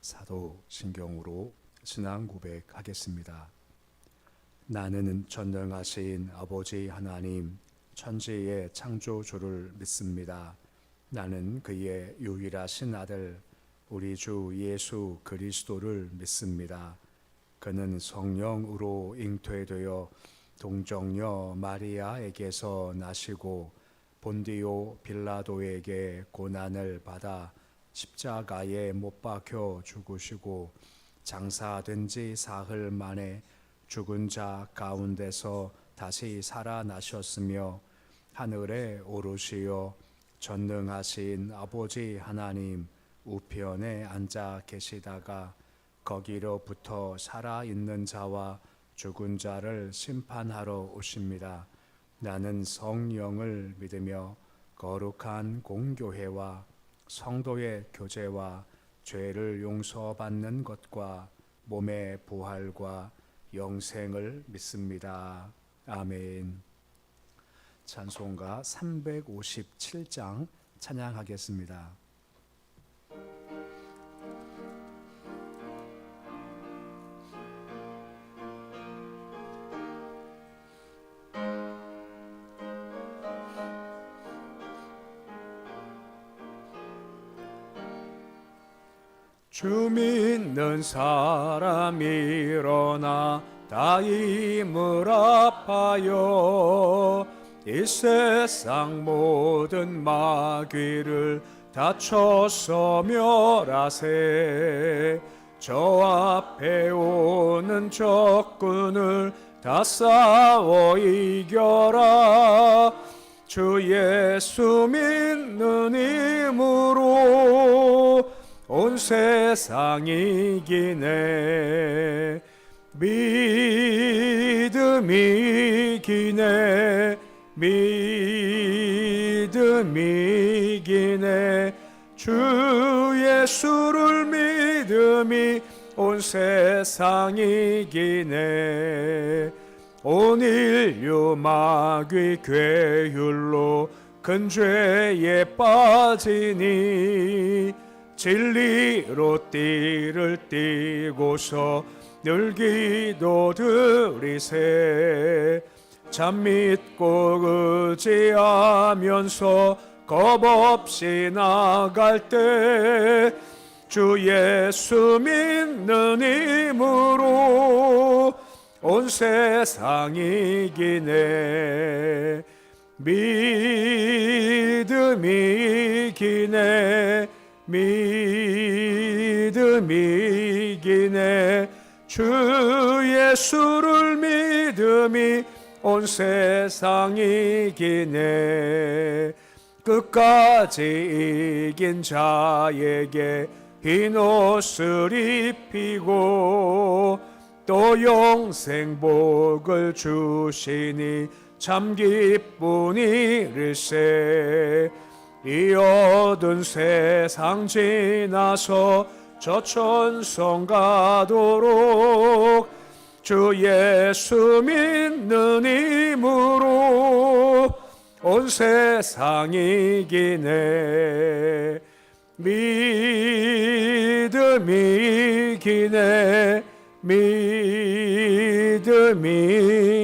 사도 신경으로 신앙 고백하겠습니다. 나는 전능하신 아버지 하나님, 천지의 창조주를 믿습니다. 나는 그의 유일하신 아들 우리 주 예수 그리스도를 믿습니다. 그는 성령으로 잉태되어 동정녀 마리아에게서 나시고 본디오 빌라도에게 고난을 받아 십자가에 못 박혀 죽으시고 장사된 지 사흘 만에 죽은 자 가운데서 다시 살아나셨으며 하늘에 오르시어 전능하신 아버지 하나님 우편에 앉아 계시다가 거기로부터 살아있는 자와 죽은 자를 심판하러 오십니다. 나는 성령을 믿으며 거룩한 공교회와 성도의 교제와 죄를 용서받는 것과 몸의 부활과 영생을 믿습니다. 아멘. 찬송가 357장 찬양하겠습니다. 주 믿는 사람 일어나 다 힘을 합하여 이 세상 모든 마귀를 다쳐서 멸하세. 저 앞에 오는 적군을 다 싸워 이겨라. 주 예수 믿는 힘으로 온 세상 이기네. 믿음이 이기네. 믿음이 이기네. 주 예수를 믿음이 온 세상 이기네. 온 인류 마귀 괴율로 큰 죄에 빠지니 진리로 띠를 띠고서 늘 기도드리세. 참 믿고 의지하면서 겁없이 나갈 때 주 예수 믿는 힘으로 온 세상 이기네. 믿음이 이기네. 믿음이 이기네. 주 예수를 믿음이 온 세상 이기네. 끝까지 이긴 자에게 흰 옷을 입히고 또 영생 복을 주시니 참 기쁜 일일세. 이 어두운 세상 지나서 저 천성 가도록 주 예수 믿는 힘으로 온 세상 이기네. 믿음이 이기네. 믿음이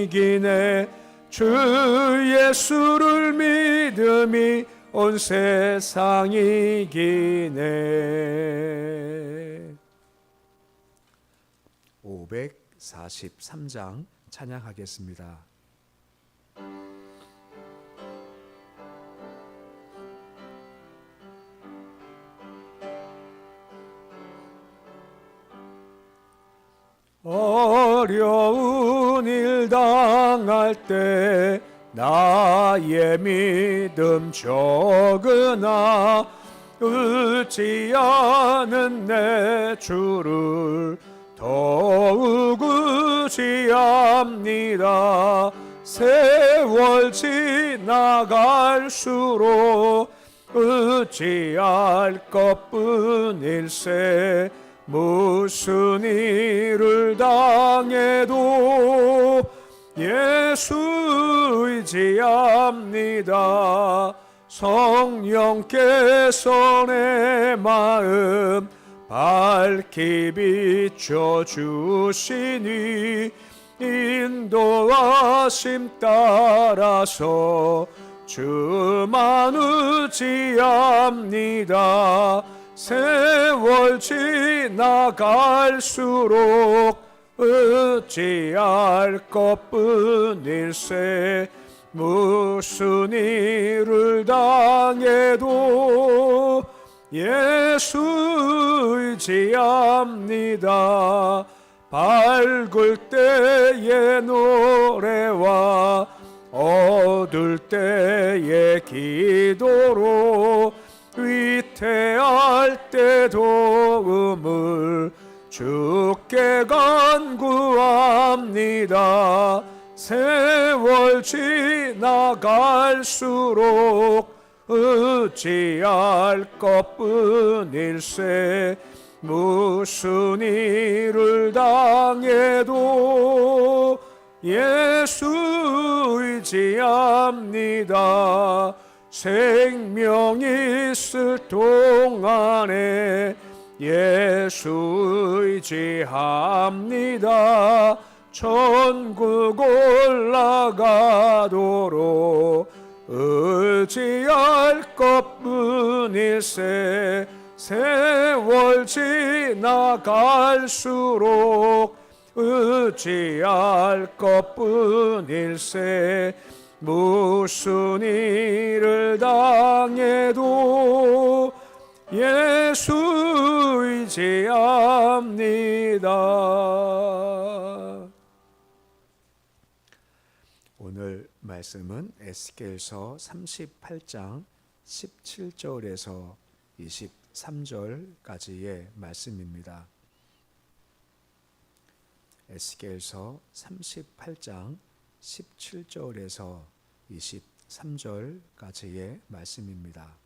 이기네. 주 예수를 믿음이 온 세상 이기네. 543장 찬양하겠습니다. 어려운 일 당할 때 나의 믿음 적으나 의지하는 내 주를 더욱 의지합니다. 세월 지나갈수록 의지할 것뿐일세. 무슨 일을 당해도 예수 의지합니다. 성령께서 내 마음 밝히 비춰주시니 인도하심 따라서 주만 의지합니다. 세월 지나갈수록 의지할 것뿐일세. 무슨 일을 당해도 예수 의지합니다. 밝을 때의 노래와 어둘 때의 기도로 위태할 때 도움을 주께 간구합니다. 세월 지나갈수록 의지할 것뿐일세. 무슨 일을 당해도 예수 의지합니다. 생명 있을 동안에 예수 의지합니다. 천국 올라가도록 의지할 것뿐일세. 세월 지나갈수록 의지할 것뿐일세. 무슨 일을 당해도 예수 의지합니다. 오늘 말씀은 에스겔서 38장 17절에서 23절까지의 말씀입니다. 에스겔서 38장 17절에서 23절까지의 말씀입니다.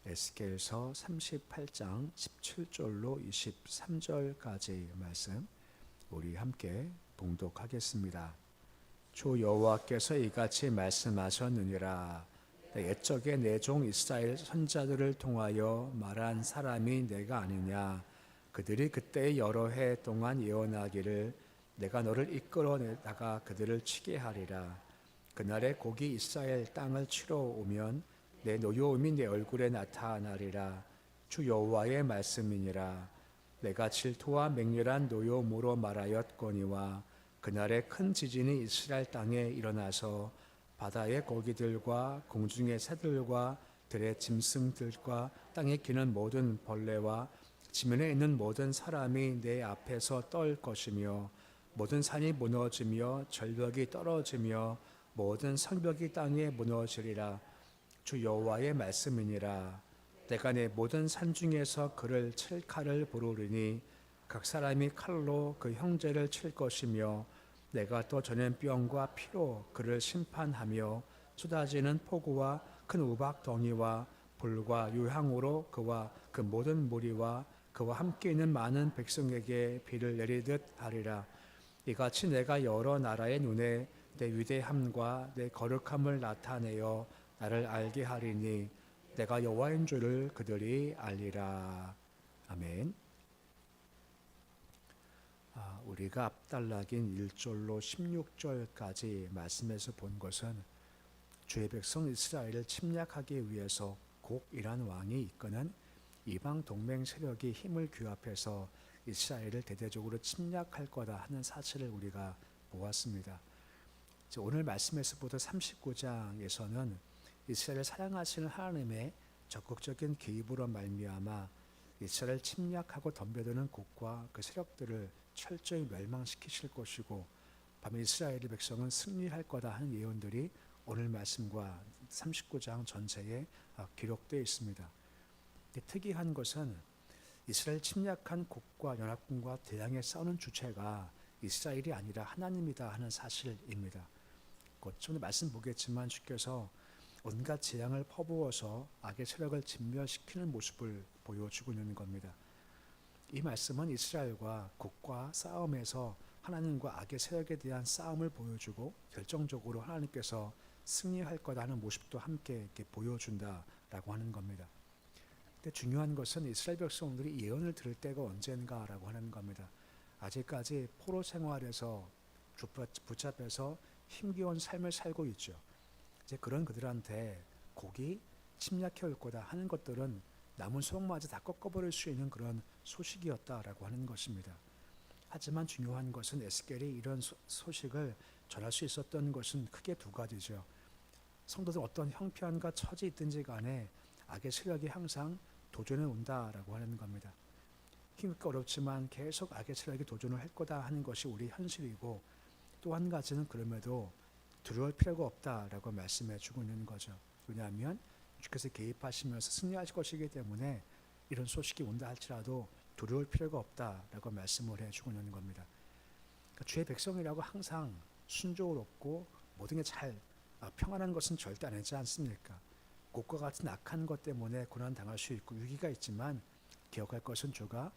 에스겔서 38장 17절로 23절까지의 말씀 우리 함께 봉독하겠습니다. 주 여호와께서 이같이 말씀하셨느니라. 옛적에 내 종 이스라엘 선자들을 통하여 말한 사람이 내가 아니냐. 그들이 그때 여러 해 동안 예언하기를 내가 너를 이끌어내다가 그들을 치게 하리라. 그날에 곡이 이스라엘 땅을 치러 오면 내 노여움이 내 얼굴에 나타나리라. 주 여호와의 말씀이니라. 내가 질투와 맹렬한 노여움으로 말하였거니와 그날에 큰 지진이 이스라엘 땅에 일어나서 바다의 고기들과 공중의 새들과 들의 짐승들과 땅에 기는 모든 벌레와 지면에 있는 모든 사람이 내 앞에서 떨 것이며 모든 산이 무너지며 절벽이 떨어지며 모든 성벽이 땅에 무너지리라. 주 여호와의 말씀이니라. 내가 내 모든 산 중에서 그를 칠 칼을 부르리니 각 사람이 칼로 그 형제를 칠 것이며 내가 또 전염병과 피로 그를 심판하며 쏟아지는 폭우와 큰 우박덩이와 불과 유향으로 그와 그 모든 무리와 그와 함께 있는 많은 백성에게 비를 내리듯 하리라. 이같이 내가 여러 나라의 눈에 내 위대함과 내 거룩함을 나타내어 나를 알게 하리니 내가 여호와인 줄을 그들이 알리라. 아멘. 우리가 앞달락인 1절로 16절까지 말씀에서 본 것은 주의 백성 이스라엘을 침략하기 위해서 곡이란 왕이 이끄는 이방 동맹 세력이 힘을 규합해서 이스라엘을 대대적으로 침략할 거다 하는 사실을 우리가 보았습니다. 오늘 말씀에서부터 39장에서는 이스라엘을 사랑하시는 하나님의 적극적인 개입으로 말미암아 이스라엘을 침략하고 덤벼드는 곡과 그 세력들을 철저히 멸망시키실 것이고 밤에 이스라엘의 백성은 승리할 거다 하는 예언들이 오늘 말씀과 39장 전체에 기록되어 있습니다. 특이한 것은 이스라엘 침략한 곡과 연합군과 대항해 싸우는 주체가 이스라엘이 아니라 하나님이다 하는 사실입니다. 좀 말씀 보겠지만 주께서 온갖 재앙을 퍼부어서 악의 세력을 진멸시키는 모습을 보여주고 있는 겁니다. 이 말씀은 이스라엘과 곡과 싸움에서 하나님과 악의 세력에 대한 싸움을 보여주고 결정적으로 하나님께서 승리할 거라는 모습도 함께 이렇게 보여준다라고 하는 겁니다. 근데 중요한 것은 이스라엘 백성들이 예언을 들을 때가 언젠가라고 하는 겁니다. 아직까지 포로 생활에서 붙잡혀서 힘겨운 삶을 살고 있죠. 이제 그런 그들한테 곡이 침략해 올 거다 하는 것들은 남은 소망마저 다 꺾어버릴 수 있는 그런 소식이었다라고 하는 것입니다. 하지만 중요한 것은 에스겔이 이런 소식을 전할 수 있었던 것은 크게 두 가지죠. 성도들 어떤 형편과 처지 있든지 간에 악의 세력이 항상 도전해 온다라고 하는 겁니다. 힘있고 어렵지만 계속 악의 세력이 도전을 할 거다 하는 것이 우리 현실이고, 또 한 가지는 그럼에도 두려울 필요가 없다라고 말씀해 주고 있는 거죠. 왜냐하면 주께서 개입하시면서 승리하실 것이기 때문에 이런 소식이 온다 할지라도 두려울 필요가 없다라고 말씀을 해주고 있는 겁니다. 그러니까 주의 백성이라고 항상 순조롭고 모든 게 잘 평안한 것은 절대 아니지 않습니까? 곡과 같은 악한 것 때문에 고난 당할 수 있고 위기가 있지만 기억할 것은 주가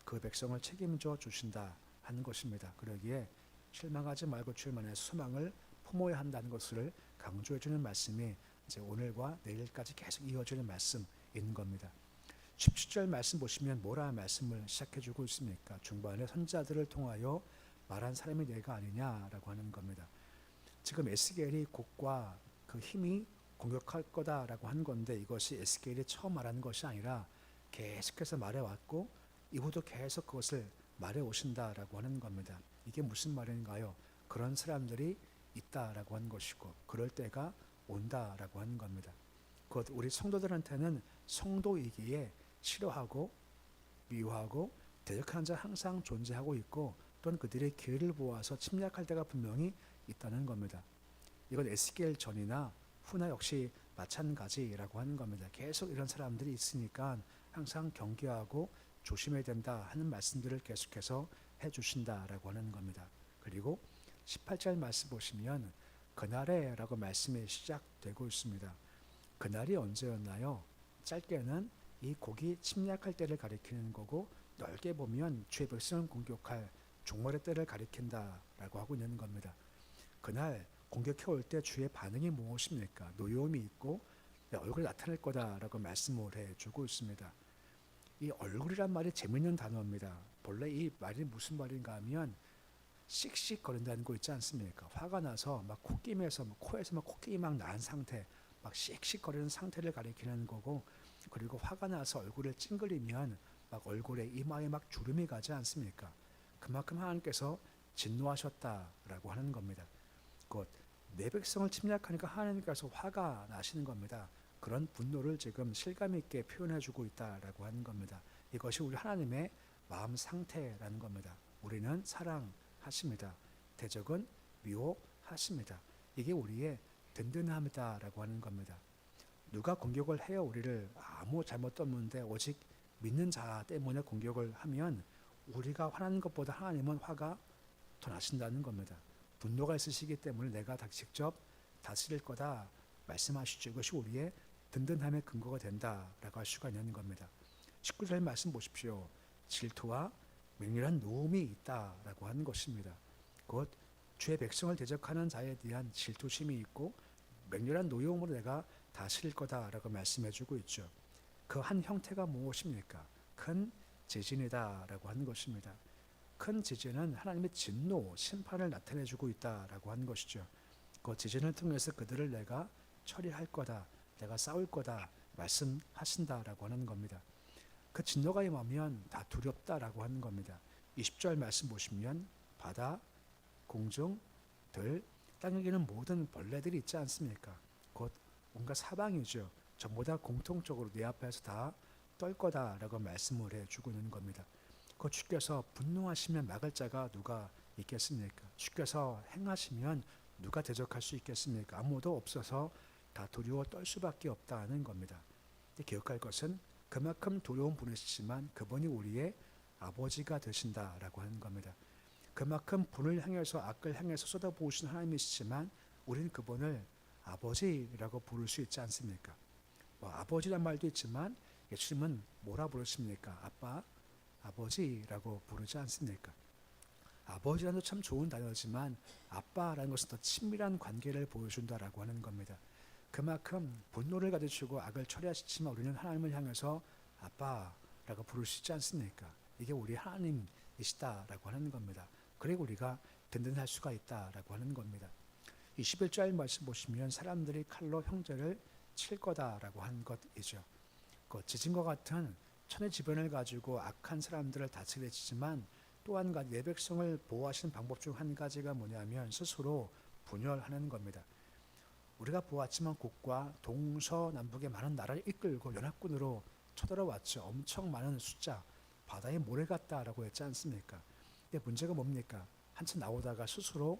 그 백성을 책임져 주신다 하는 것입니다. 그러기에 실망하지 말고 주님 안에 소망을 품어야 한다는 것을 강조해 주는 말씀이 이제 오늘과 내일까지 계속 이어지는 말씀인 겁니다. 17절 말씀 보시면 뭐라 말씀을 시작해 주고 있습니까? 중반에 선자들을 통하여 말한 사람이 내가 아니냐라고 하는 겁니다. 지금 에스겔이 곡과 그 힘이 공격할 거다라고 한 건데, 이것이 에스겔이 처음 말하는 것이 아니라 계속해서 말해왔고 이후도 계속 그것을 말해오신다라고 하는 겁니다. 이게 무슨 말인가요? 그런 사람들이 있다라고 하는 것이고 그럴 때가 온다라고 하는 겁니다. 곧 우리 성도들한테는 성도이기에 싫어하고 미워하고 대적하는 자 항상 존재하고 있고, 또는 그들의 기회를 보아서 침략할 때가 분명히 있다는 겁니다. 이건 에스겔 전이나 후나 역시 마찬가지라고 하는 겁니다. 계속 이런 사람들이 있으니까 항상 경계하고 조심해야 된다 하는 말씀들을 계속해서 해주신다라고 하는 겁니다. 그리고 18절 말씀 보시면 그날에 라고 말씀이 시작되고 있습니다. 그날이 언제였나요? 짧게는 이 곡이 침략할 때를 가리키는 거고, 넓게 보면 주의 백성을 공격할 종말의 때를 가리킨다라고 하고 있는 겁니다. 그날 공격해 올 때 주의 반응이 무엇입니까? 노여움이 있고 내 얼굴이 나타날 거다라고 말씀을 해주고 있습니다. 이 얼굴이란 말이 재미있는 단어입니다. 본래 이 말이 무슨 말인가 하면 씩씩거린다는 거 있지 않습니까? 화가 나서 막 코끼면서 코에서 막 코끼리 막 난 상태, 막 씩씩거리는 상태를 가리키는 거고, 그리고 화가 나서 얼굴을 찡그리면 막 얼굴에 이마에 막 주름이 가지 않습니까? 그만큼 하나님께서 진노하셨다라고 하는 겁니다. 곧 내 백성을 침략하니까 하나님께서 화가 나시는 겁니다. 그런 분노를 지금 실감 있게 표현해주고 있다라고 하는 겁니다. 이것이 우리 하나님의 마음 상태라는 겁니다. 우리는 사랑하십니다. 대적은 미워하십니다. 이게 우리의 든든함이다라고 하는 겁니다. 누가 공격을 해요? 우리를 아무 잘못도 없는데 오직 믿는 자 때문에 공격을 하면 우리가 화나는 것보다 하나님은 화가 더 나신다는 겁니다. 분노가 있으시기 때문에 내가 직접 다스릴 거다 말씀하시죠. 이것이 우리의 든든함의 근거가 된다라고 할 수가 있는 겁니다. 19절 말씀 보십시오. 질투와 맹렬한 노움이 있다라고 하는 것입니다. 곧 주의 백성을 대적하는 자에 대한 질투심이 있고 맹렬한 노여움으로 내가 다스릴 거다라고 말씀해주고 있죠. 그 한 형태가 무엇입니까? 큰 지진이다라고 하는 것입니다. 큰 지진은 하나님의 진노, 심판을 나타내주고 있다라고 하는 것이죠. 그 지진을 통해서 그들을 내가 처리할 거다, 내가 싸울 거다 말씀하신다라고 하는 겁니다. 그 진노가 임하면 다 두렵다라고 하는 겁니다. 20절 말씀 보시면 바다, 공중, 들, 땅에 기는 모든 벌레들이 있지 않습니까? 곧 온갖 사방이죠. 전부 다 공통적으로 내 앞에서 다 떨 거다라고 말씀을 해주고 있는 겁니다. 그 주께서 분노하시면 막을 자가 누가 있겠습니까? 주께서 행하시면 누가 대적할 수 있겠습니까? 아무도 없어서 다 두려워 떨 수밖에 없다는 겁니다. 기억할 것은 그만큼 두려운 분이시지만 그분이 우리의 아버지가 되신다라고 하는 겁니다. 그만큼 분을 향해서 악을 향해서 쏟아부으신 하나님이시지만 우리는 그분을 아버지라고 부를 수 있지 않습니까? 아버지란 말도 있지만 예수님은 뭐라 부르십니까? 아빠, 아버지라고 부르지 않습니까? 아버지라는 참 좋은 단어지만 아빠라는 것은 더 친밀한 관계를 보여준다라고 하는 겁니다. 그만큼 분노를 가지시고 악을 처리하시지만 우리는 하나님을 향해서 아빠라고 부를 수 있지 않습니까? 이게 우리 하나님이시다라고 하는 겁니다. 그리고 우리가 든든할 수가 있다라고 하는 겁니다. 21절 말씀 보시면 사람들이 칼로 형제를 칠 거다라고 한 것이죠. 지진과 같은 천혜지변을 가지고 악한 사람들을 다스리지만 또 한 가지 내 백성을 보호하시는 방법 중 한 가지가 뭐냐면 스스로 분열하는 겁니다. 우리가 보았지만 국가 동서남북의 많은 나라를 이끌고 연합군으로 쳐들어왔죠. 엄청 많은 숫자, 바다의 모래 같다라고 했지 않습니까? 근데 문제가 뭡니까? 한참 나오다가 스스로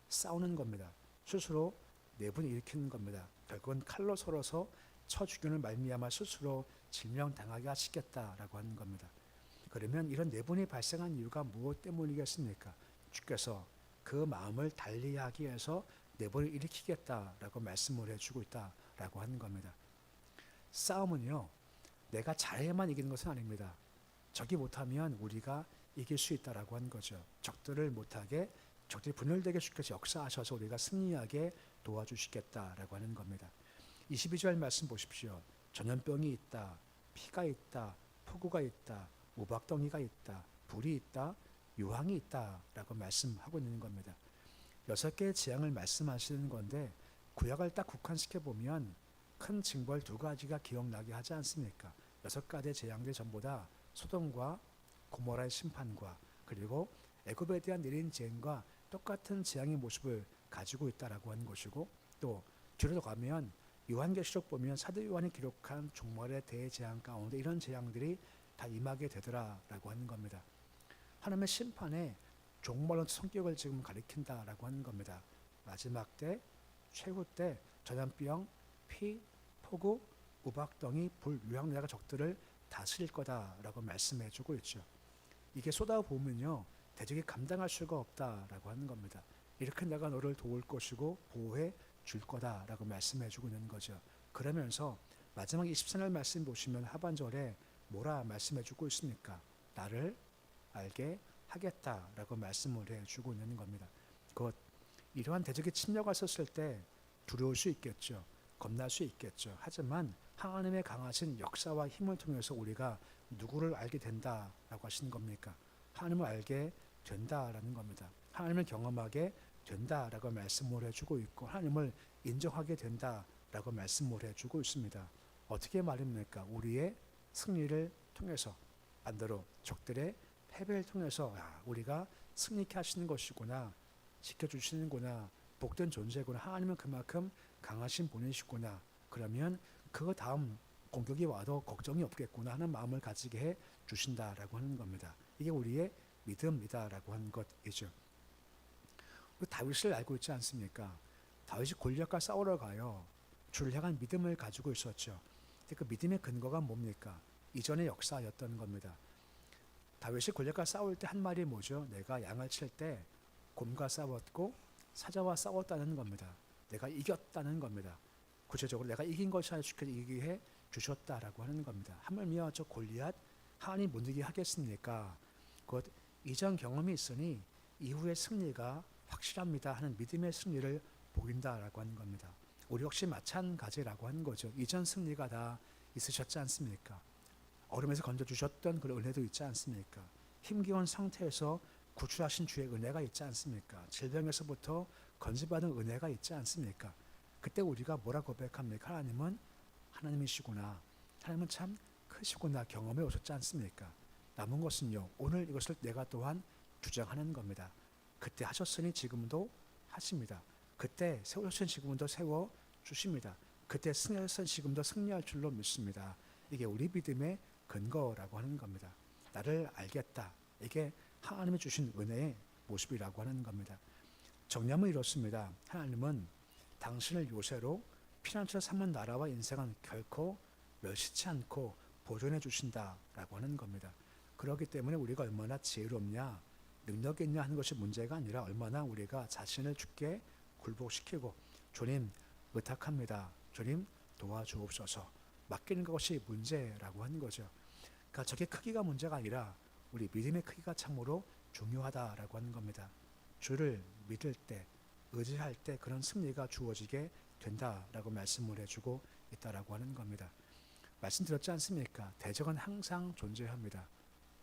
싸우는 겁니다. 스스로 내분을 일으키는 겁니다. 결국은 칼로 썰어서 쳐 죽이는 말미암아 스스로 질명당하게 하시겠다라고 하는 겁니다. 그러면 이런 내분이 발생한 이유가 무엇 때문이겠습니까? 주께서 그 마음을 달리하기 위해서 내분을 일으키겠다라고 말씀을 해주고 있다라고 하는 겁니다. 싸움은요, 내가 잘해야만 이기는 것은 아닙니다. 적이 못하면 우리가 이길 수 있다라고 하는 거죠. 적들을 못하게, 적들이 분열되게 주께서 역사하셔서 우리가 승리하게 도와주시겠다라고 하는 겁니다. 22절 말씀 보십시오. 전염병이 있다, 피가 있다, 폭우가 있다, 우박덩이가 있다, 불이 있다, 유황이 있다라고 말씀하고 있는 겁니다. 6개의 재앙을 말씀하시는 건데 구약을 딱 국한시켜 보면 큰 징벌 2가지가 기억나게 하지 않습니까? 6가지 재앙들이 전부 다 소돔과 고모라의 심판과 그리고 애굽에 대한 내린 재앙과 똑같은 재앙의 모습을 가지고 있다라고 하는 것이고, 또 뒤로 가면 요한계시록 보면 사도 요한이 기록한 종말의 대재앙 가운데 이런 재앙들이 다 임하게 되더라라고 하는 겁니다. 하나님의 심판에 종말론 성격을 지금 가리킨다라고 하는 겁니다. 마지막 때, 최후 때 전염병, 피, 폭우, 우박덩이, 불, 유황 내가 적들을 다스릴 거다라고 말씀해주고 있죠. 이게 쏟아보면요, 대적이 감당할 수가 없다라고 하는 겁니다. 이렇게 내가 너를 도울 것이고 보호해 줄 거다라고 말씀해주고 있는 거죠. 그러면서 마지막 23절 말씀 보시면 하반절에 뭐라 말씀해주고 있습니까? 나를 알게 하겠다라고 말씀을 해주고 있는 겁니다. 곧 이러한 대적이 침략 왔었을 때 두려울 수 있겠죠. 겁날 수 있겠죠. 하지만 하나님의 강하신 역사와 힘을 통해서 우리가 누구를 알게 된다라고 하시는 겁니까? 하나님을 알게 된다라는 겁니다. 하나님을 경험하게 된다라고 말씀을 해주고 있고 하나님을 인정하게 된다라고 말씀을 해주고 있습니다. 어떻게 말입니까? 우리의 승리를 통해서 반대로 적들의 패배를 통해서 우리가 승리케 하시는 것이구나, 지켜주시는구나, 복된 존재구나, 하나님은 그만큼 강하신 분이시구나, 그러면 그 다음 공격이 와도 걱정이 없겠구나 하는 마음을 가지게 해 주신다라고 하는 겁니다. 이게 우리의 믿음이다라고 하는 것이죠. 다윗을 알고 있지 않습니까? 다윗이 골리앗과 싸우러 가요. 주를 향한 믿음을 가지고 있었죠. 근데 그 믿음의 근거가 뭡니까? 이전의 역사였던 겁니다. 다윗이 골리앗과 싸울 때 한 말이 뭐죠? 내가 양을 칠 때 곰과 싸웠고 사자와 싸웠다는 겁니다. 내가 이겼다는 겁니다. 구체적으로 내가 이긴 것이 아니라 주께서 이기게 해 주셨다라고 하는 겁니다. 하물며 저 골리앗 하나님 못 이기게 하겠습니까? 곧 이전 경험이 있으니 이후의 승리가 확실합니다 하는 믿음의 승리를 보인다라고 하는 겁니다. 우리 역시 마찬가지라고 하는 거죠. 이전 승리가 다 있으셨지 않습니까? 얼음에서 건져주셨던 그런 은혜도 있지 않습니까? 힘겨운 상태에서 구출하신 주의 은혜가 있지 않습니까? 질병에서부터 건져받은 은혜가 있지 않습니까? 그때 우리가 뭐라 고백합니까? 하나님은 하나님이시구나, 하나님은 참 크시구나 경험해 오셨지 않습니까? 남은 것은요, 오늘 이것을 내가 또한 주장하는 겁니다. 그때 하셨으니 지금도 하십니다. 그때 세우셨으니 지금도 세워주십니다. 그때 승리하셨으니 지금도 승리할 줄로 믿습니다. 이게 우리 믿음의 근거라고 하는 겁니다. 나를 알겠다. 이게 하나님이 주신 은혜의 모습이라고 하는 겁니다. 정리하면 이렇습니다. 하나님은 당신을 요새로 피난처 삼은 나라와 인생은 결코 멸시치 않고 보존해 주신다라고 하는 겁니다. 그렇기 때문에 우리가 얼마나 지혜롭냐, 능력이 있냐 하는 것이 문제가 아니라 얼마나 우리가 자신을 주께 굴복시키고 주님 의탁합니다, 주님 도와주옵소서 맡기는 것이 문제라고 하는 거죠. 그러니까 저게 크기가 문제가 아니라 우리 믿음의 크기가 참으로 중요하다라고 하는 겁니다. 주를 믿을 때, 의지할 때 그런 승리가 주어지게 된다라고 말씀을 해주고 있다라고 하는 겁니다. 말씀드렸지 않습니까? 대적은 항상 존재합니다.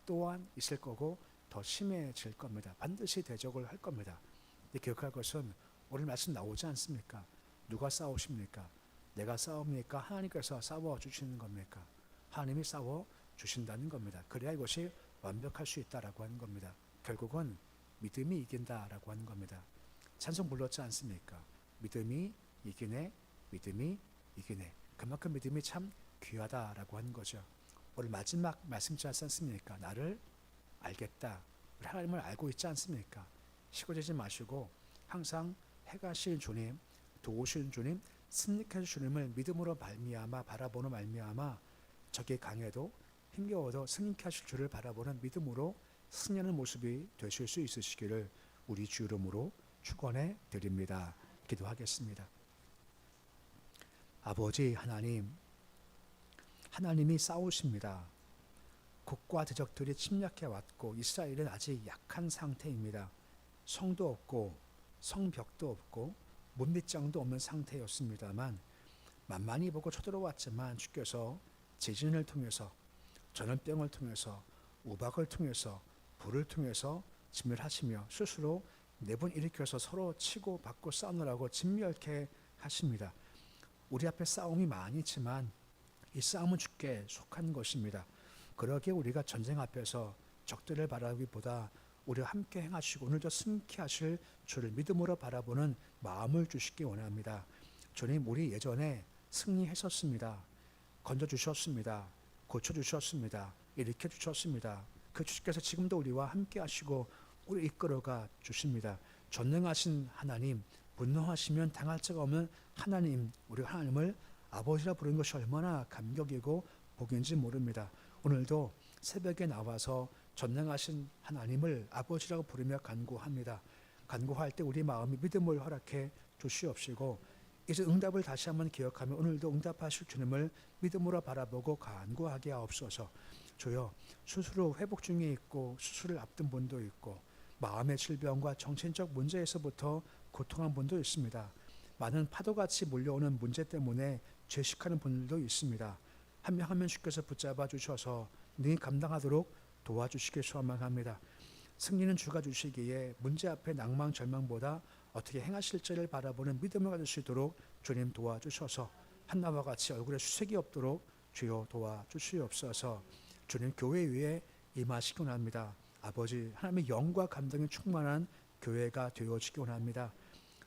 또한 있을 거고 더 심해질 겁니다. 반드시 대적을 할 겁니다. 근데 기억할 것은 오늘 말씀 나오지 않습니까? 누가 싸우십니까? 내가 싸웁니까? 하나님께서 싸워주시는 겁니까? 하나님이 싸워주신다는 겁니다. 그래야 이것이 완벽할 수 있다라고 하는 겁니다. 결국은 믿음이 이긴다라고 하는 겁니다. 찬송 불렀지 않습니까? 믿음이 이기네, 믿음이 이기네. 그만큼 믿음이 참 귀하다라고 하는 거죠. 오늘 마지막 말씀이지 않습니까? 나를 알겠다. 우리 하나님을 알고 있지 않습니까? 시고지지 마시고 항상 해가신 주님, 도우신 주님, 승리하신 주님을 믿음으로 말미암아 바라보는 말미암아 적이 강해도 힘겨워도 승리케 하실 주를 바라보는 믿음으로 승리하는 모습이 되실 수 있으시기를 우리 주 이름으로 축원해 드립니다. 기도하겠습니다. 아버지 하나님, 하나님이 싸우십니다. 국가 대적들이 침략해 왔고 이스라엘은 아직 약한 상태입니다. 성도 없고 성벽도 없고 문빗장도 없는 상태였습니다만 만만히 보고 쳐들어왔지만 주께서 지진을 통해서 전염병을 통해서 우박을 통해서 불을 통해서 진멸하시며 스스로 내분 일으켜서 서로 치고 받고 싸우느라고 진멸케 하십니다. 우리 앞에 싸움이 많이 있지만 이 싸움은 주께 속한 것입니다. 그러기에 우리가 전쟁 앞에서 적들을 바라보기보다 우리와 함께 행하시고 오늘도 승리케 하실 주를 믿음으로 바라보는 마음을 주시기 원합니다. 주님, 우리 예전에 승리했었습니다. 건져주셨습니다. 고쳐주셨습니다. 일으켜주셨습니다. 그 주께서 지금도 우리와 함께 하시고 우리 이끌어가 주십니다. 전능하신 하나님, 분노하시면 당할 자가 없는 하나님, 우리 하나님을 아버지라 부르는 것이 얼마나 감격이고 복인지 모릅니다. 오늘도 새벽에 나와서 전능하신 하나님을 아버지라고 부르며 간구합니다. 간구할 때 우리 마음이 믿음을 허락해 주시옵시고 이제 응답을 다시 한번 기억하며 오늘도 응답하실 주님을 믿음으로 바라보고 간구하게 하옵소서. 주여, 수술 후 회복 중에 있고 수술을 앞둔 분도 있고 마음의 질병과 정신적 문제에서부터 고통한 분도 있습니다. 많은 파도같이 몰려오는 문제 때문에 죄식하는 분들도 있습니다. 한 명 한 명 주께서 붙잡아 주셔서 능히 감당하도록 도와주시길 소망합니다. 승리는 주가 주시기에 문제 앞에 낭망 절망보다 어떻게 행하실지를 바라보는 믿음을 가질 수 있도록 주님 도와주셔서 한나와 같이 얼굴에 수색이 없도록 주여 도와주시옵소서. 주님, 교회 위에 임하시기 원합니다. 아버지 하나님의 영과 감동이 충만한 교회가 되어지기 원합니다.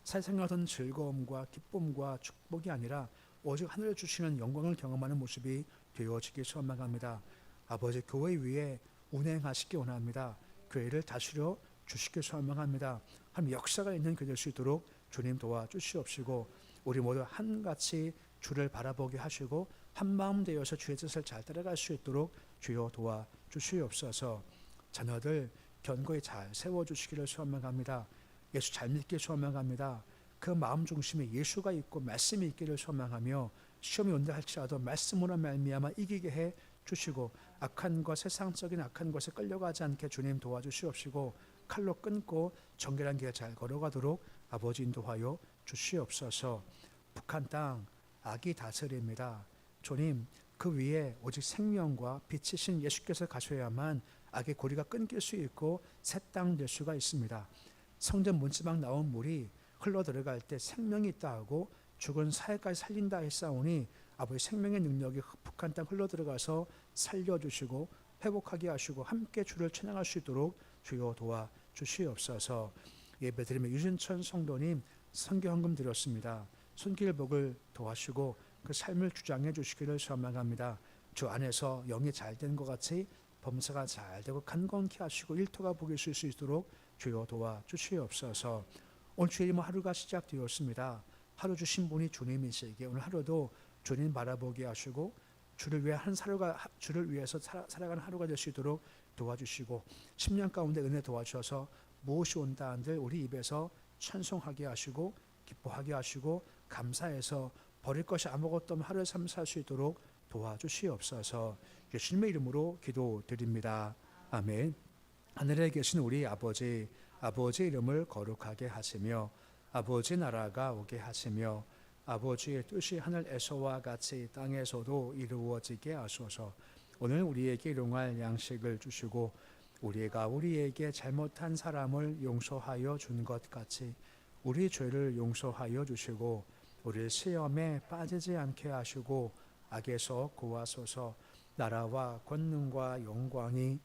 세상에 어떤 즐거움과 기쁨과 축복이 아니라 오직 하늘을 주시는 영광을 경험하는 모습이 되어지기 소망합니다. 아버지, 교회 위에 운행하시기 원합니다. 교회를 다스려 주시기 소망합니다. 하나님 역사가 있는 교회 될 수 있도록 주님 도와주시옵시고 우리 모두 한같이 주를 바라보게 하시고 한마음 되어서 주의 뜻을 잘 따라갈 수 있도록 주여 도와주시옵소서. 자녀들 견고히 잘 세워주시기를 소망합니다. 예수 잘 믿기 소망합니다. 그 마음 중심에 예수가 있고 말씀이 있기를 소망하며 시험이 온다 할지라도 말씀으로 말미암아 이기게 해 주시고 악한 것, 세상적인 악한 것에 끌려가지 않게 주님 도와주시옵시고 칼로 끊고 정결한 길 잘 걸어가도록 아버지 인도하여 주시옵소서. 북한 땅 악이 다스립니다. 주님, 그 위에 오직 생명과 빛이신 예수께서 가셔야만 악의 고리가 끊길 수 있고 새 땅 될 수가 있습니다. 성전 문지방 나온 물이 흘러 들어갈 때 생명이 있다 하고 죽은 사회까지 살린다 했사오니 아버지 생명의 능력이 북한 땅 흘러 들어가서 살려주시고 회복하게 하시고 함께 주를 찬양할 수 있도록 주여 도와주시옵소서. 예배드리며 유진천 성도님 선교헌금 드렸습니다. 손길 복을 도와주시고 그 삶을 주장해 주시기를 소망합니다. 주 안에서 영이 잘 되는 것 같이 범사가 잘 되고 간건케 하시고 일터가 복이 있을 수 있도록 주여 도와주시옵소서. 오늘 주일 하루가 시작되었습니다. 하루 주신 분이 주님이시기에 오늘 하루도 주님 바라보게 하시고 주를 위해서 살아가는 하루가 될 수 있도록 도와주시고 10년 가운데 은혜 도와주셔서 무엇이 온다 한들 우리 입에서 찬송하게 하시고 기뻐하게 하시고 감사해서 버릴 것이 아무것도 없는 하루의 삶을 살 수 있도록 도와주시옵소서. 예수님의 이름으로 기도드립니다. 아멘. 하늘에 계신 우리 아버지, 아버지 이름을 거룩하게 하시며 아버지 나라가 오게 하시며 아버지의 뜻이 하늘에서와 같이 땅에서도 이루어지게 하소서. 오늘 우리에게 일용할 양식을 주시고 우리가 우리에게 잘못한 사람을 용서하여 준 것 같이 우리 죄를 용서하여 주시고 우리 시험에 빠지지 않게 하시고 악에서 구하소서. 나라와 권능과 영광이